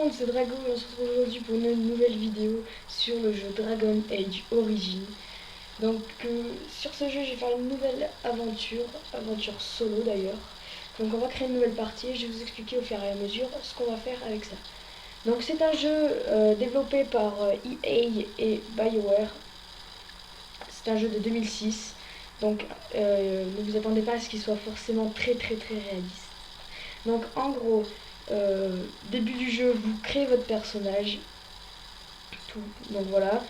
monde, c'est Drago et on se retrouve aujourd'hui pour une nouvelle vidéo sur le jeu Dragon Age Origins. Donc sur ce jeu, je vais faire une nouvelle aventure solo d'ailleurs. Donc on va créer une nouvelle partie et je vais vous expliquer au fur et à mesure ce qu'on va faire avec ça. Donc c'est un jeu développé par EA et BioWare. C'est un jeu de 2006. Donc ne vous attendez pas à ce qu'il soit forcément très réaliste. Donc en gros, début du jeu, vous créez votre personnage. Tout. Donc voilà.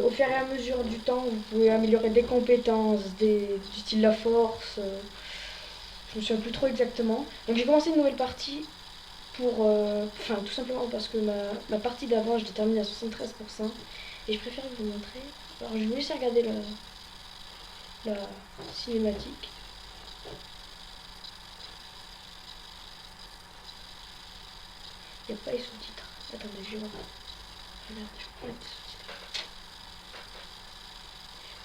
Au fur et à mesure du temps, vous pouvez améliorer des compétences, du style la force. Je me souviens plus trop exactement. Donc j'ai commencé une nouvelle partie pour... Enfin tout simplement parce que ma partie d'avant, je l'ai terminée à 73%. Et je préfère vous montrer. Alors je vais vous laisser regarder la cinématique. Il n'y a pas les sous-titres. Attendez, je vais voir. Regarde, je peux pas mettre les sous-titres.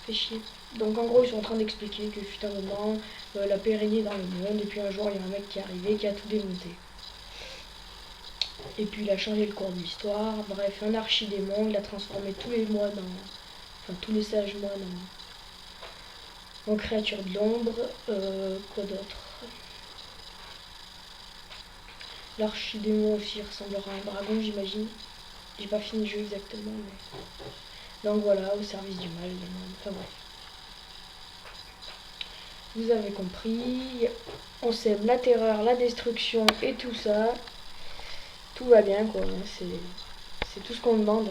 Fait chier. Donc en gros, ils sont en train d'expliquer que fut un moment, la paix régnait dans le monde, et puis un jour, il y a un mec qui est arrivé qui a tout démonté. Et puis il a changé le cours de l'histoire. Bref, un archidémon, il a transformé tous les moines enfin tous les sages moines en créatures de l'ombre. Quoi d'autre? L'archidémon aussi ressemblera à un dragon, j'imagine. J'ai pas fini le jeu exactement, mais... Donc voilà, au service du mal, enfin bref. Vous avez compris. On sème la terreur, la destruction et tout ça. Tout va bien quoi, c'est tout ce qu'on demande.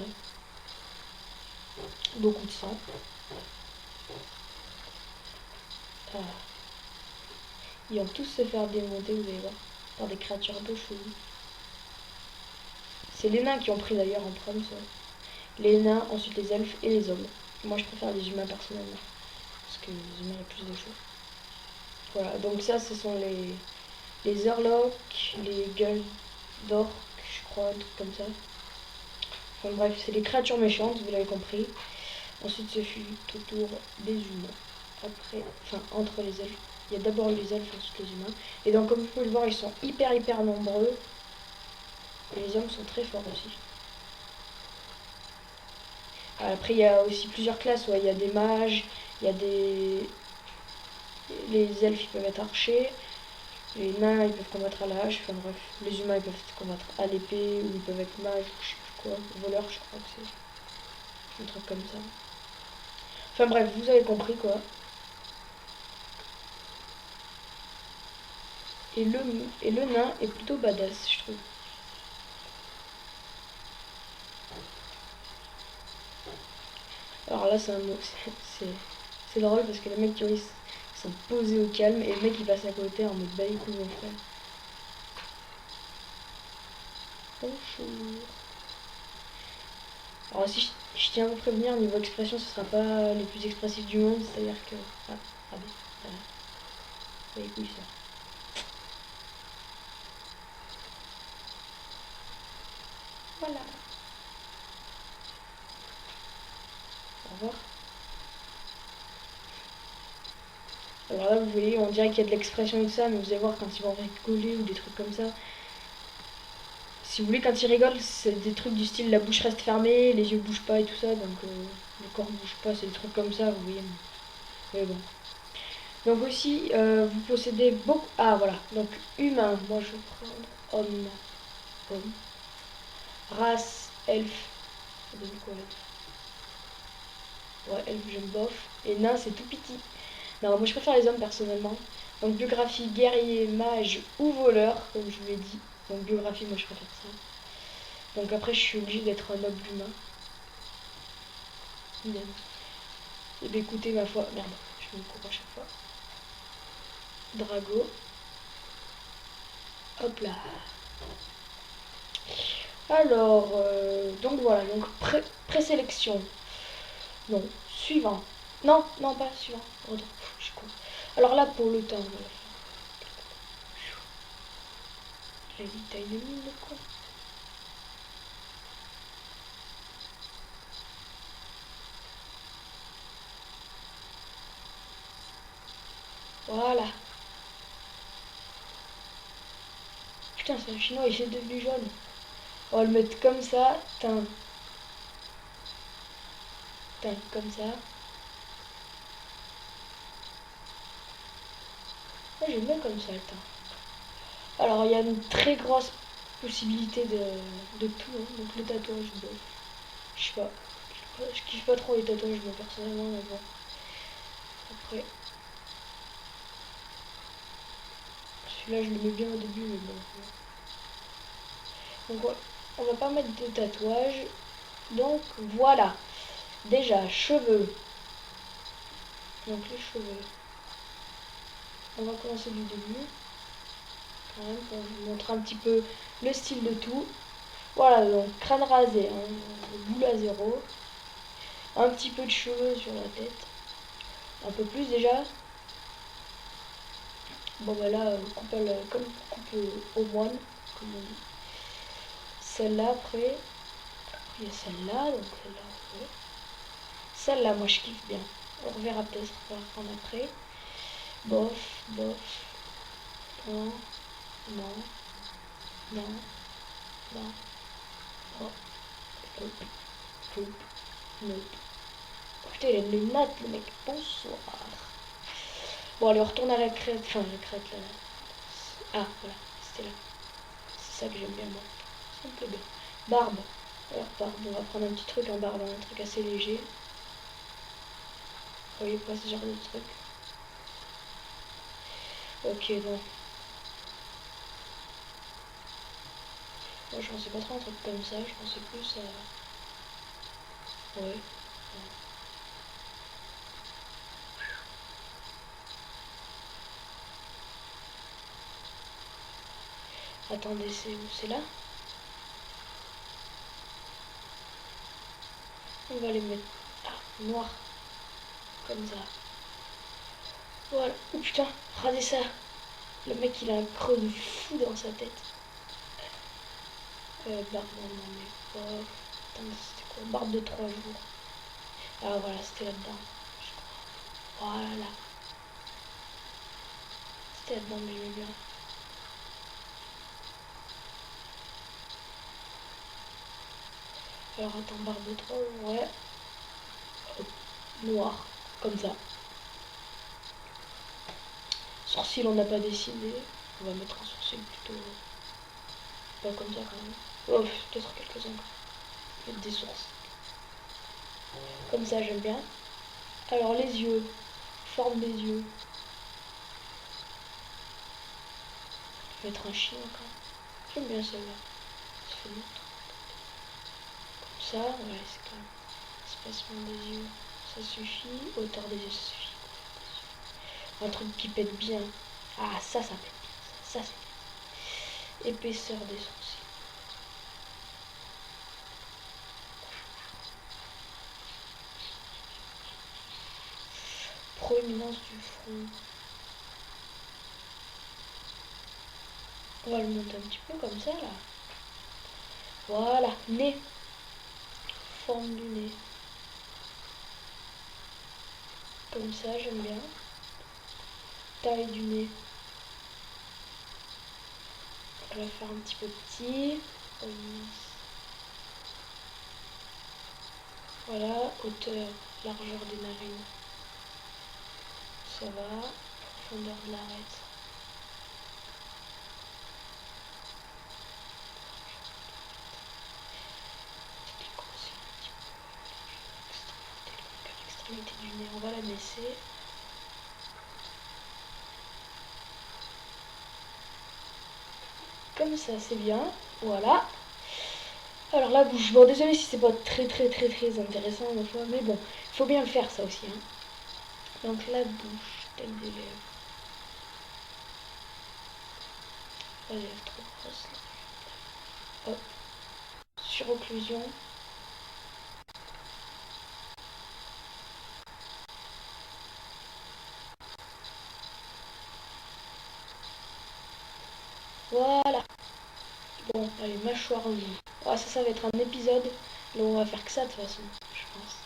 Beaucoup de sang. Ah. Ils vont tous se faire démonter, vous allez voir, par des créatures un peu cheloues. C'est les nains qui ont pris d'ailleurs en premier ça. Les nains, ensuite les elfes et les hommes. Moi je préfère les humains personnellement. Parce que les humains, il y a plus de choses. Voilà, donc ça ce sont les Urlocs, les gueules d'orques, je crois, un truc comme ça. Enfin bref, c'est les créatures méchantes, vous l'avez compris. Ensuite ce fut au tour des humains. Après, enfin entre les elfes. Il y a d'abord les elfes, ensuite les humains. Et donc comme vous pouvez le voir, ils sont hyper nombreux. Et les hommes sont très forts aussi. Après il y a aussi plusieurs classes, ouais. Il y a des mages, il y a des... Les elfes ils peuvent être archers. Les nains ils peuvent combattre à la hache, enfin bref. Les humains ils peuvent combattre à l'épée, ou ils peuvent être mages, ou je sais plus quoi. Voleurs je crois que c'est un truc comme ça. Enfin bref, vous avez compris quoi. Et le nain est plutôt badass, je trouve. Alors là, c'est un mot. C'est drôle parce que les mecs, ils sont posés au calme et le mec, il passe à côté en mode bah écoute, mon frère. Bonjour. Alors, si je tiens à vous prévenir, niveau expression, ce sera pas les plus expressifs du monde, c'est-à-dire que. Ah, ah bon, voilà. Bah écoute, ça. Voilà. Au revoir. Alors là, vous voyez, on dirait qu'il y a de l'expression et tout ça, mais vous allez voir quand ils vont rigoler ou des trucs comme ça. Si vous voulez, quand ils rigolent, c'est des trucs du style la bouche reste fermée, les yeux bougent pas et tout ça, donc le corps bouge pas, c'est des trucs comme ça, vous voyez. Mais bon. Donc aussi, vous possédez beaucoup... Ah voilà, donc humain, moi je vais prendre homme, race, elfe. Ça donne quoi elfe? Ouais, elfe j'aime bof. Et nain c'est tout petit. Non, moi je préfère les hommes personnellement. Donc biographie, guerrier, mage ou voleur, comme je vous l'ai dit. Donc biographie, moi je préfère ça. Donc après je suis obligée d'être un noble humain. Et bien écoutez ma foi, merde, je me coupe à chaque fois. Drago. Hop là. Alors, donc voilà, donc présélection. Non, suivant. Non, non, pas suivant. Pardon, je suis con. Alors là, pour le temps, j'ai dit taille de mine, quoi. Voilà. Putain, c'est un chinois, il est devenu jaune. On va le mettre comme ça. Tain. Tain, comme ça. Moi j'aime bien comme ça le teint. Alors il y a une très grosse possibilité de tout. Hein. Donc le tatouage, bon, je sais pas. Je kiffe pas trop les tatouages moi personnellement, mais bon. Après, celui-là je le mets bien au début, mais bon. Donc ouais, on va pas mettre de tatouage. Donc voilà. Déjà, cheveux. Donc les cheveux. On va commencer du début. Quand même, pour vous montrer un petit peu le style de tout. Voilà, donc crâne rasé, hein, boule à zéro. Un petit peu de cheveux sur la tête. Un peu plus déjà. Bon bah là, coupe comme coupe au moine, comme on dit. Celle-là après. Il y a celle-là, donc celle-là. Ouais. Celle-là, moi je kiffe bien. On reverra peut-être par après. Bof, bof. Non, non, non, non. Oh, hop, hop, hop. Oh, putain, il a une lunettes, le mec. Bonsoir. Bon, allez, on retourne à la crête. Enfin, la crête là. Ah, voilà, c'était là. C'est ça que j'aime bien, moi. Ça me plaît bien. Barbe. Alors, barbe, on va prendre un petit truc en barbe, un truc assez léger. Vous voyez pas ce genre de truc. Ok, bon. Moi, je pensais pas trop un truc comme ça. Je pensais plus à. Ouais. Attendez, c'est où? C'est là? On va les mettre. Ah, noir. Comme ça. Voilà. Oh putain, regardez ça. Le mec, il a un creux de fou dans sa tête. Barbe, non, mais pas. Attendez, c'était quoi? Barbe de 3 jours. Ah, voilà, c'était là-dedans. Je crois. Voilà. C'était là-dedans, mais j'aimais bien. Alors, attends, barbe de 3 jours, ouais. Hop, noir. Comme ça. Sourcil, on n'a pas dessiné. On va mettre un sourcil plutôt. Pas comme ça, quand même. Oh, peut-être quelques-uns. Mettre des sourcils. Comme ça, j'aime bien. Alors, les yeux. Forme des yeux. Je vais mettre un chien encore. J'aime bien celle-là. Ça fait longtemps. Comme ça, ouais, c'est quand même. Espacement des yeux, ça suffit. Hauteur des yeux, ça suffit. Un truc qui pète bien. Ah, ça pète bien. Ça c'est bien. Épaisseur des sourcils. Proéminence du front. On va le monter un petit peu comme ça, là. Voilà. Nez. Forme du nez. Comme ça, j'aime bien. Taille du nez. On va la faire un petit peu petit. Voilà. Hauteur, largeur des narines. Ça va. Profondeur de l'arête. L'extrémité du nez, on va la baisser. Comme ça, c'est bien. Voilà. Alors la bouche, bon désolé si c'est pas très intéressant des fois, mais bon, il faut bien le faire ça aussi. Hein. Donc la bouche, tête des lèvres. Pas les lèvres trop grosses. Hop. Surocclusion. Voilà. Bon, allez, mâchoire rouge. Ah, ça va être un épisode. Là, on va faire que ça de toute façon, je pense.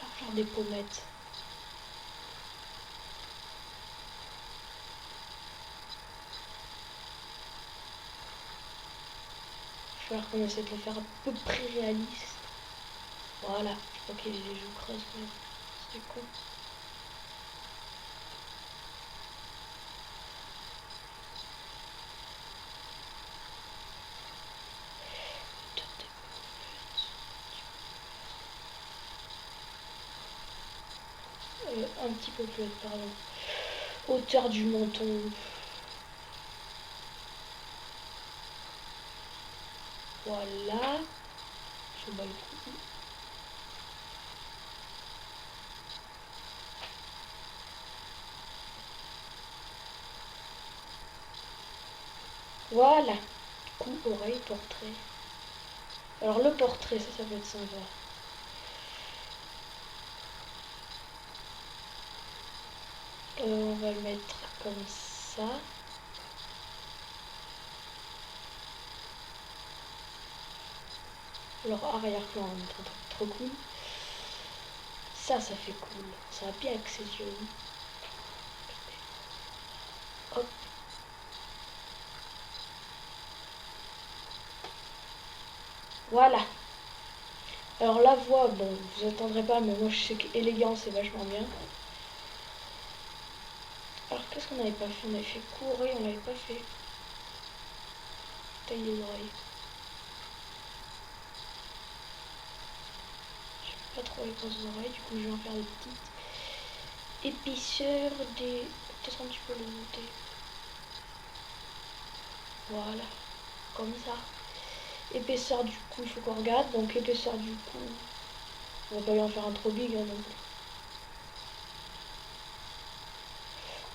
Largeur des pommettes. va falloir qu'on essaie de le faire à peu près réaliste. Voilà, je crois qu'il y a les joues creuses, c'est con. Un petit peu plus, pardon. Hauteur du menton. Voilà. Je bats le coup. Voilà. Cou, oreille, portrait. Alors le portrait, ça peut être sympa. On va le mettre comme ça. Alors arrière-plan, on va mettre un truc trop cool. Ça fait cool. Ça va bien avec ses yeux. Hop. Voilà. Alors la voix, bon, vous attendrez pas, mais moi je sais qu'élégant c'est vachement bien. Alors qu'est-ce qu'on n'avait pas fait? On avait fait courir, on l'avait pas fait. Taille les oreilles. Je sais pas trop les grosses oreilles, du coup je vais en faire des petites. Épaisseur des... Peut-être un petit peu le monter. Voilà. Comme ça. Épaisseur du cou, il faut qu'on regarde. Donc épaisseur du cou. On va pas lui en faire un trop big hein, non plus.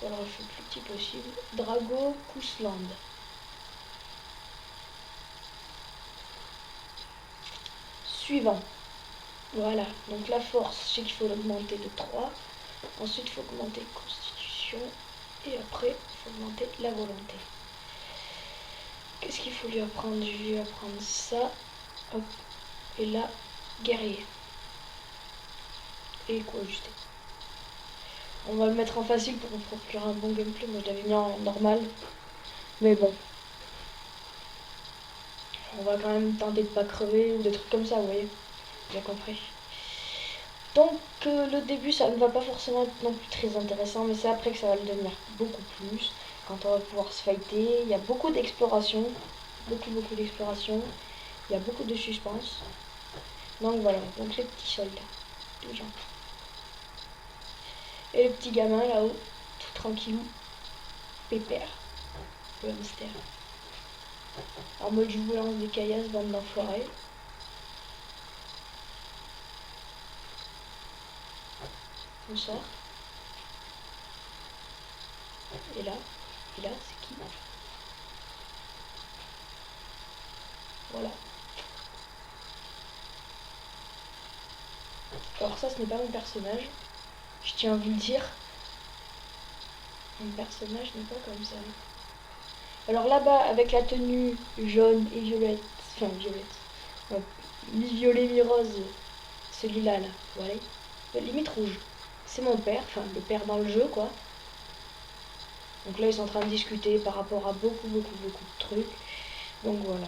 Alors je fais le plus petit possible. Drago Kousland. Suivant. Voilà. Donc la force, je sais qu'il faut l'augmenter de 3. Ensuite, il faut augmenter constitution. Et après, il faut augmenter la volonté. Qu'est-ce qu'il faut lui apprendre? Je vais lui apprendre ça. Hop. Et là, guerrier. Et quoi ajuster. On va le mettre en facile pour procurer un bon gameplay. Moi, je l'avais mis en normal. Mais bon. On va quand même tenter de pas crever ou des trucs comme ça, vous voyez. Bien compris. Donc, le début, ça ne va pas forcément être non plus très intéressant. Mais c'est après que ça va le devenir beaucoup plus. Quand on va pouvoir se fighter. Il y a beaucoup d'exploration. Beaucoup d'exploration. Il y a beaucoup de suspense. Donc voilà. Donc les petits soldats. Les gens. Et le petit gamin là-haut. Tout tranquillou. Pépère. Le hamster. Alors moi je vous lance des caillasses, bande d'enfoirés. On sort. Et là, c'est qui? Voilà. Alors ça, ce n'est pas mon personnage. Je tiens à vous le dire. Mon personnage n'est pas comme ça. Alors là-bas, avec la tenue jaune et violette, enfin violette, mi-violet, mi-rose, celui-là, là, voilà, limite rouge. C'est mon père, enfin le père dans le jeu, quoi. Donc là, ils sont en train de discuter par rapport à beaucoup de trucs. Donc voilà,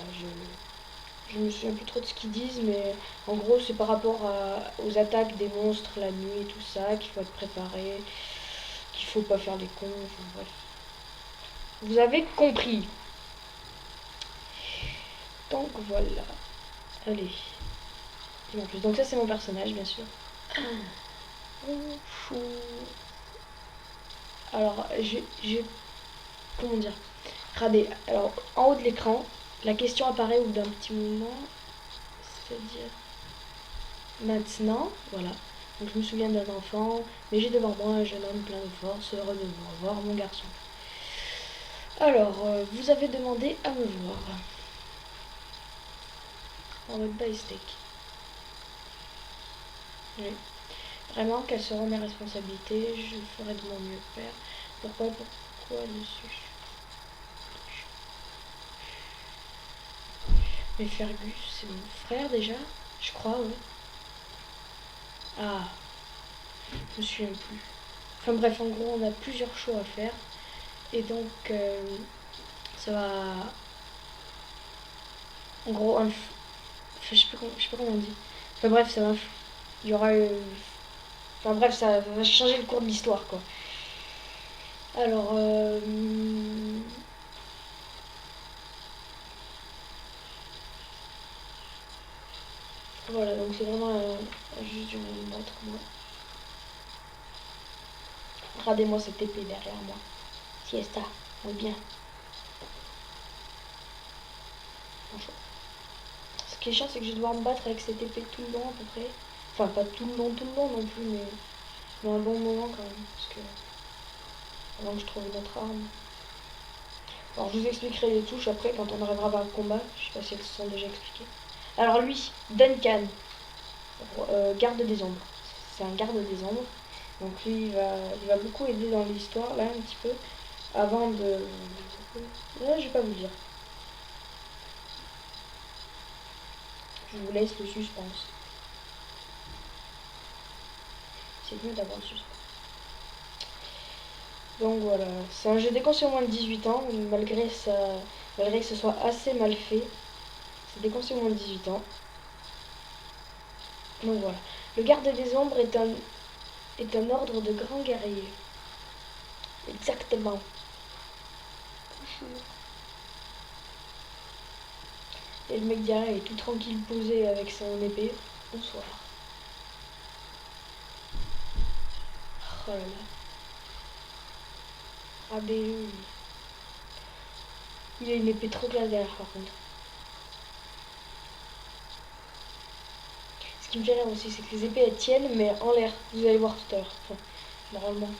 je me souviens plus trop de ce qu'ils disent, mais en gros, c'est par rapport aux attaques des monstres la nuit et tout ça, qu'il faut être préparé, qu'il faut pas faire les cons, enfin bref. Vous avez compris. Donc voilà. Allez. En plus. Donc ça, c'est mon personnage, bien sûr. Alors, comment dire? Regardez, alors en haut de l'écran, la question apparaît au bout d'un petit moment. C'est-à-dire maintenant, voilà. Donc je me souviens d'un enfant, mais j'ai devant moi un jeune homme plein de force, heureux de vous revoir, mon garçon. Alors, vous avez demandé à me voir. En mode by steak. Oui. Vraiment, quelles seront mes responsabilités? Je ferai de mon mieux, père. Pourquoi dessus? Mais Fergus, c'est mon frère déjà? Je crois, oui. Ah, je me souviens plus. Enfin bref, en gros, on a plusieurs choix à faire. Et donc, ça va... En gros, je sais pas comment on dit. Enfin bref, ça va. Il y aura. Enfin bref, ça va changer le cours de l'histoire, quoi. Alors. Voilà, donc c'est vraiment juste du montre moi. Regardez-moi cette épée derrière moi. Siesta, on est bien. Bonjour. Ce qui est chiant, c'est que je vais devoir me battre avec cette épée tout le long à peu près. Enfin, pas tout le long non plus, mais un bon moment quand même. Parce que avant que je trouve une autre arme. Alors je vous expliquerai les touches après quand on arrivera vers le combat. Je sais pas si elles se sont déjà expliquées. Alors lui, Duncan, garde des ombres. C'est un garde des ombres. Donc lui, il va beaucoup aider dans l'histoire là un petit peu. Avant de... Là, je vais pas vous le dire. Je vous laisse le suspense. C'est mieux d'avoir le suspense. Donc voilà, c'est un jeu déconseillé au moins de 18 ans, malgré que ce soit assez mal fait. C'est déconseillé au moins de 18 ans. Donc voilà. Le garde des ombres est un ordre de grands guerriers. Exactement. Et le mec derrière est tout tranquille posé avec son épée. Bonsoir. Oh là là. Ah ben oui. Il a une épée trop classe derrière par contre. Ce qui me fait rire aussi, c'est que les épées elles tiennent mais en l'air. Vous allez voir tout à l'heure. Enfin, normalement.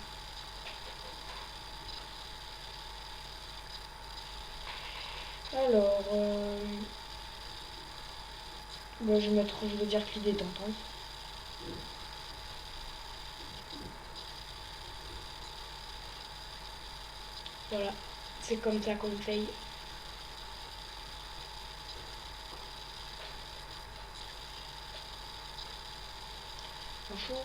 Alors, bon, je vais dire qu'il est tentante. Voilà, c'est comme ça qu'on fait. Bonjour.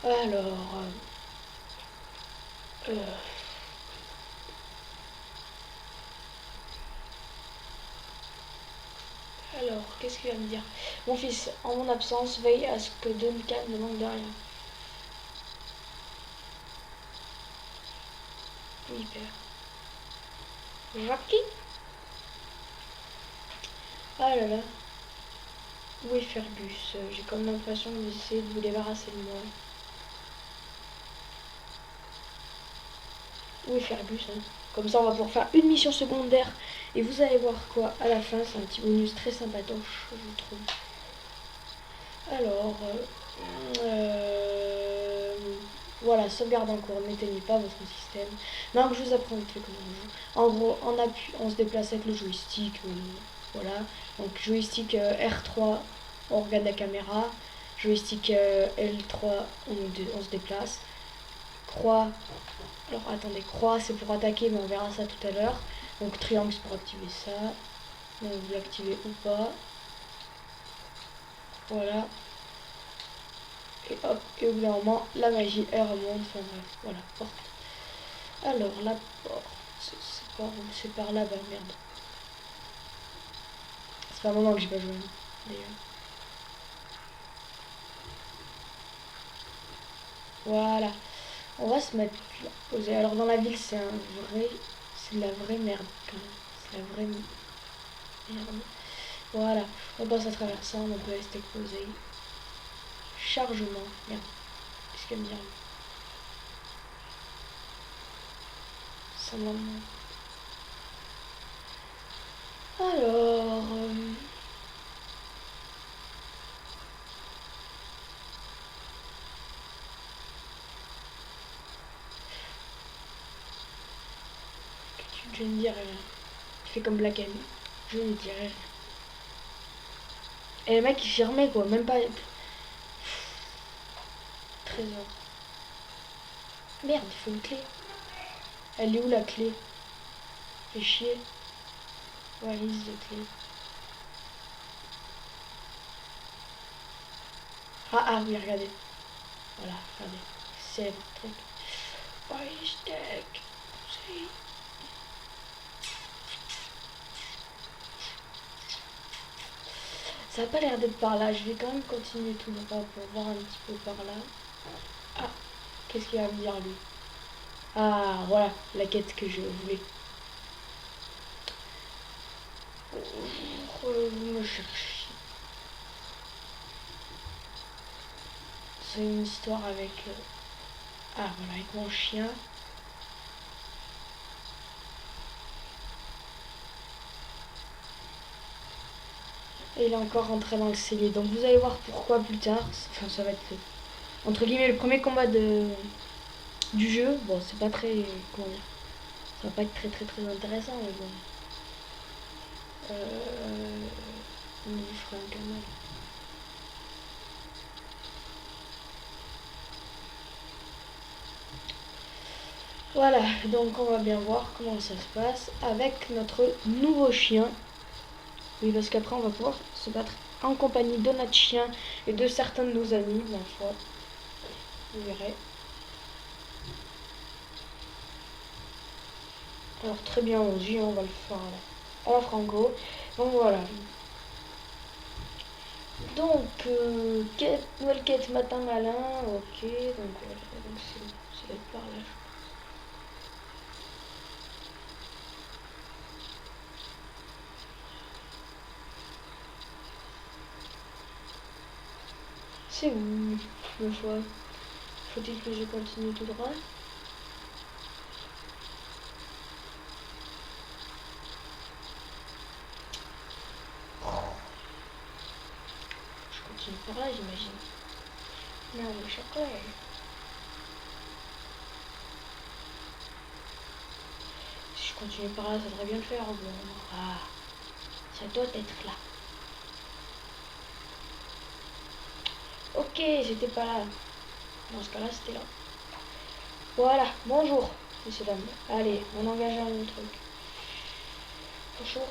Alors, euh, alors, qu'est-ce qu'il va me dire? Mon fils, en mon absence, veille à ce que Duncan ne manque de rien. Oui, père. Jackie? Ah là là. Où est Fergus? J'ai comme l'impression que vous essayez de vous débarrasser de moi. Où est Fergus, hein? Comme ça, on va pouvoir faire une mission secondaire. Et vous allez voir quoi à la fin. C'est un petit bonus très sympatoche, je trouve. Alors, voilà, sauvegarde en cours, n'éteignez pas votre système. Donc je vous apprends vite fait comment on joue. En gros, en appui, on se déplace avec le joystick, voilà. Donc joystick R3, on regarde la caméra. Joystick L3, on se déplace. Croix, alors attendez, croix c'est pour attaquer, mais on verra ça tout à l'heure. Donc triangle c'est pour activer ça. Donc vous l'activez ou pas. Voilà. Et hop, et au bout d'un moment, la magie elle remonte, enfin bref, voilà, porte. Alors la porte, c'est par là, bah merde. C'est pas un moment que j'ai pas joué, d'ailleurs. Voilà, on va se mettre là, poser. Alors dans la ville c'est c'est de la vraie merde quand même. C'est la vraie merde. Voilà, on passe à travers ça, on peut rester posé. Chargement, merde, qu'est-ce qu'elle me dit? Ça m'en... Alors... je ne dirai rien. Tu fais comme Black M. Je ne dirai rien. Et le mec il firmait quoi, même pas... Trésor. Merde, il faut une clé. Elle est où la clé? Fais chier. Valise de clé. Ah oui, regardez. Voilà, regardez. C'est votre truc. Valise deck. Ça a pas l'air d'être par là. Je vais quand même continuer tout droit pour voir un petit peu par là. Ah, qu'est-ce qu'il va me dire lui? Ah, voilà, la quête que je voulais. Vous me cherchez. C'est une histoire avec... Ah, voilà, avec mon chien. Et il est encore rentré dans le cellier. Donc vous allez voir pourquoi plus tard. Enfin, ça va être, entre guillemets, le premier combat du jeu. Bon, c'est pas très... Comment dire? Ça va pas être très intéressant, mais bon. On lui fera un canal. Voilà, donc on va bien voir comment ça se passe avec notre nouveau chien. Oui, parce qu'après on va pouvoir se battre en compagnie de notre chien et de certains de nos amis, ma foi. Vous verrez. Alors très bien, on va le faire à la Franco. Donc voilà. Donc, nouvelle quête matin malin, ok, donc voilà, donc c'est par là. C'est où le choix? Faut-il que je continue tout droit? Je continue par là, j'imagine. Non, le chocolat. Si je continue par là, ça devrait bien le faire. Bon, ah, ça doit être là. Ok, j'étais pas là. Dans ce cas-là, c'était là. Voilà, bonjour, messieurs dames. Allez, on engage un truc. Bonjour.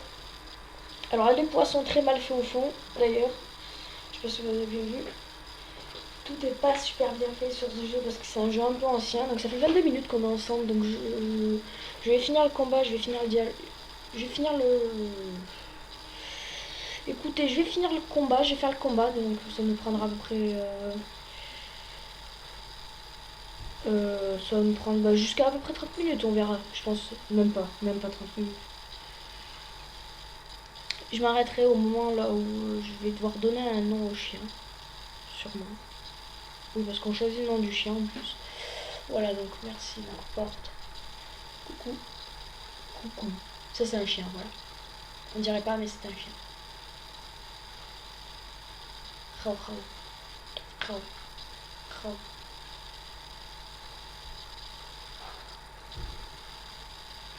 Alors, il y a des poissons très mal faits au fond, d'ailleurs. Je sais pas si vous avez bien vu. Tout n'est pas super bien fait sur ce jeu parce que c'est un jeu un peu ancien. Donc ça fait 22 minutes qu'on est ensemble. Donc je vais finir le combat, je vais finir le dialogue. Je vais finir le... Écoutez, je vais finir le combat, je vais faire le combat. Donc ça nous prendra à peu près... ça va nous prendre jusqu'à à peu près 30 minutes, on verra. Je pense même pas 30 minutes. Je m'arrêterai au moment là où je vais devoir donner un nom au chien. Sûrement. Oui, parce qu'on choisit le nom du chien en plus. Voilà, donc merci, donc porte. Coucou. Coucou. Ça, c'est un chien, voilà. On dirait pas, mais c'est un chien. Rao, rao. Rao. Rao.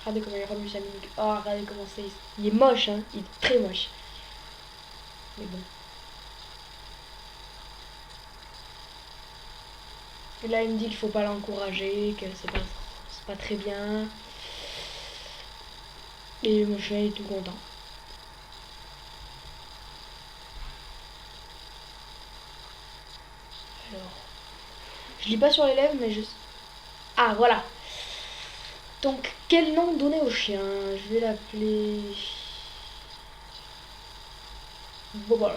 Regardez comment il remue sa mimique. Oh, regardez comment c'est. Il est moche, hein. Il est très moche. Mais bon. Et là, il me dit qu'il faut pas l'encourager, que c'est pas très bien. Et mon chien est tout content. Alors, je lis pas sur les lèvres, mais je... Ah, voilà. Donc, quel nom donner au chien? Je vais l'appeler... Boba.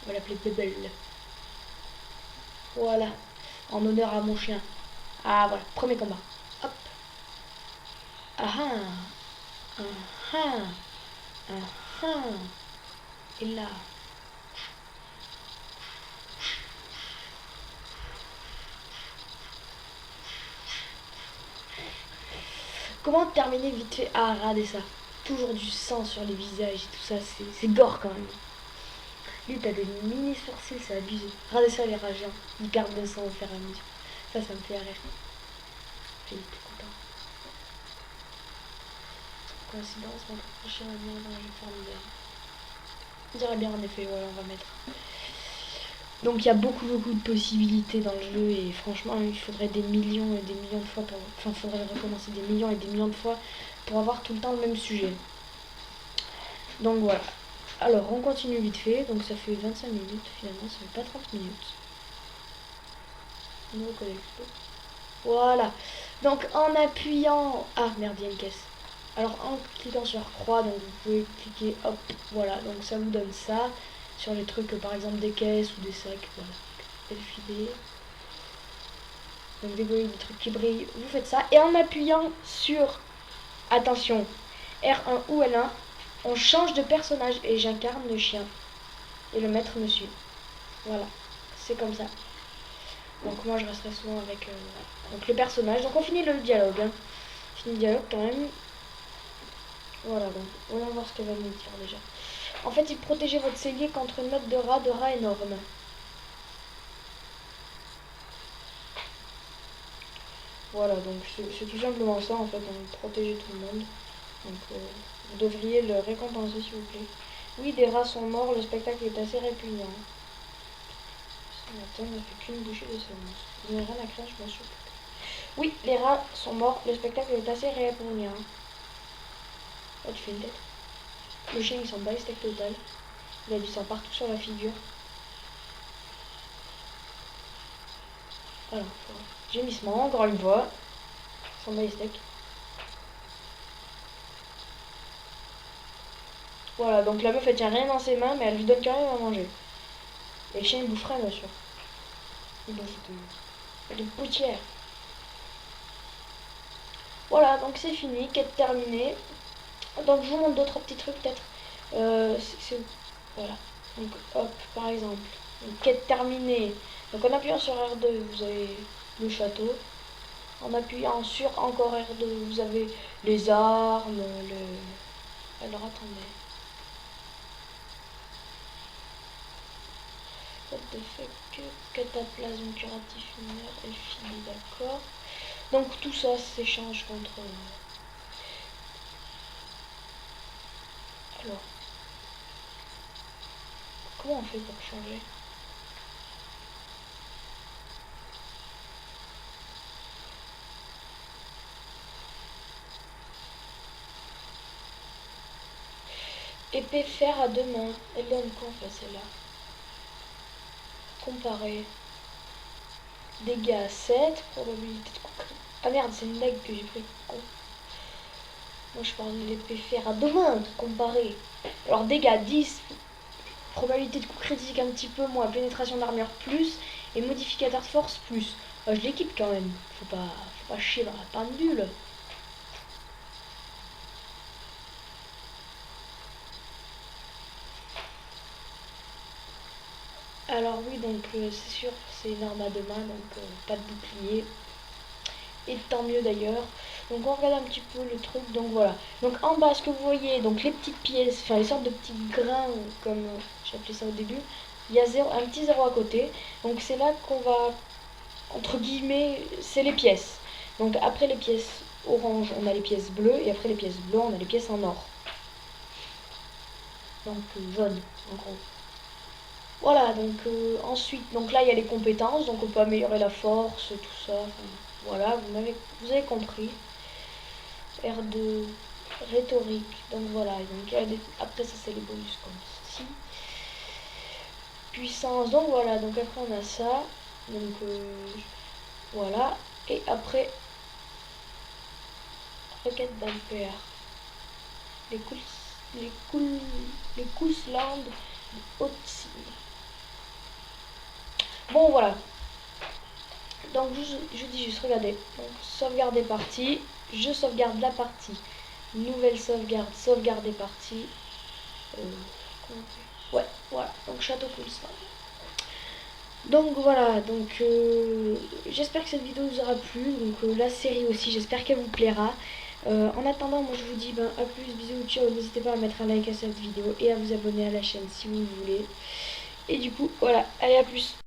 On va l'appeler Bebel. Voilà. En honneur à mon chien. Ah, voilà. Premier combat. Hop. Ah ah. Ah ah. Ah ah. Et là. Comment terminer vite fait? Ah, regardez ça. Toujours du sang sur les visages et tout ça. C'est gore quand même. Lui, t'as des mini sourcils, c'est abusé. Regardez ça, les rageants. Ils perdent de sang au fur et à mesure. Ça me fait rire. J'ai été content. Coïncidence, mon prochain avenir dans la forme verte. On dirait bien en effet, voilà, on va mettre. Donc il y a beaucoup de possibilités dans le jeu et franchement il faudrait des millions et des millions de fois pour... Enfin il faudrait recommencer des millions et des millions de fois pour avoir tout le temps le même sujet. Donc voilà. Alors on continue vite fait, donc ça fait 25 minutes finalement, ça fait pas 30 minutes. On reconnecte. Voilà. Donc en appuyant... Ah merde, il y a une caisse. Alors en cliquant sur croix, donc vous pouvez cliquer, hop, voilà, donc ça vous donne ça sur les trucs, par exemple des caisses ou des sacs, voilà. LFID. Donc des trucs qui brillent, vous faites ça. Et en appuyant sur, attention, R1 ou L1, on change de personnage et j'incarne le chien. Et le maître me suit. Voilà, c'est comme ça. Donc moi je resterai souvent avec donc le personnage. Donc on finit le dialogue. Hein. On finit le dialogue quand même. Voilà, donc on va voir ce qu'elle va nous dire déjà. En fait, il protégeait votre cellier contre une meute de rats énormes. Voilà, donc c'est tout simplement ça en fait, on protégeait tout le monde. Donc vous devriez le récompenser s'il vous plaît. Oui, des rats sont morts, le spectacle est assez répugnant. Attends, on n'a fait qu'une bouchée de séance. Vous n'avez rien à craindre, je m'en souviens. Oui, les rats sont morts, le spectacle est assez répugnant. Oh, tu fais une tête. Le chien il s'en bat les steaks total. Il a du sang partout sur la figure. Voilà, gémissement, encore une fois. S'en bat les steaks. Voilà, donc la meuf elle tient rien dans ses mains, mais elle lui donne quand même à manger. Et le chien il boufferait bien sûr. Il bouffe de poussière. Voilà, donc c'est fini, quête terminée. Donc je vous montre d'autres petits trucs peut-être. Voilà. Donc hop, par exemple, une quête terminée. Donc en appuyant sur R2, vous avez le château. En appuyant sur encore R2, vous avez les armes, le... Alors attendez. What the fuck, cataplasme curatif lunaire, elle finit, d'accord. Donc tout ça s'échange contre... Alors, comment on fait pour changer? Épée fer à deux mains. Elle donne quoi en fait celle-là? Comparer. Dégâts 7, probabilité de coup. Ah merde, c'est une blague que j'ai pris. Moi je parle de l'épée fer à deux mains, comparer. Alors dégâts 10, probabilité de coup critique un petit peu moins, pénétration d'armure plus, et modificateur de force plus. Je l'équipe quand même, faut pas chier dans la pendule. Alors oui, donc c'est sûr, c'est une arme à deux mains, donc pas de bouclier. Et tant mieux d'ailleurs. Donc on regarde un petit peu le truc, donc voilà. Donc en bas, ce que vous voyez, donc les petites pièces, enfin les sortes de petits grains, comme j'ai appelé ça au début, il y a un petit zéro à côté. Donc c'est là qu'on va, entre guillemets, c'est les pièces. Donc après les pièces orange, on a les pièces bleues, et après les pièces bleues, on a les pièces en or. Donc jaune, en gros. Voilà, donc ensuite, donc là il y a les compétences, donc on peut améliorer la force, tout ça. Voilà, vous avez compris. R2, rhétorique, donc voilà, donc après ça c'est les bonus comme ceci. Puissance, donc voilà, donc après on a ça, donc voilà, et après requête d'ampère, les Cousland de haute. Bon voilà, donc je dis juste regardez, donc sauvegarder partie, je sauvegarde la partie, nouvelle sauvegarde, sauvegarder partie, ouais, voilà, donc château Coulsland. Donc voilà, donc j'espère que cette vidéo vous aura plu, donc la série aussi, j'espère qu'elle vous plaira. En attendant, moi je vous dis à plus, bisous, ciao, n'hésitez pas à mettre un like à cette vidéo et à vous abonner à la chaîne si vous le voulez. Et du coup, voilà, allez à plus.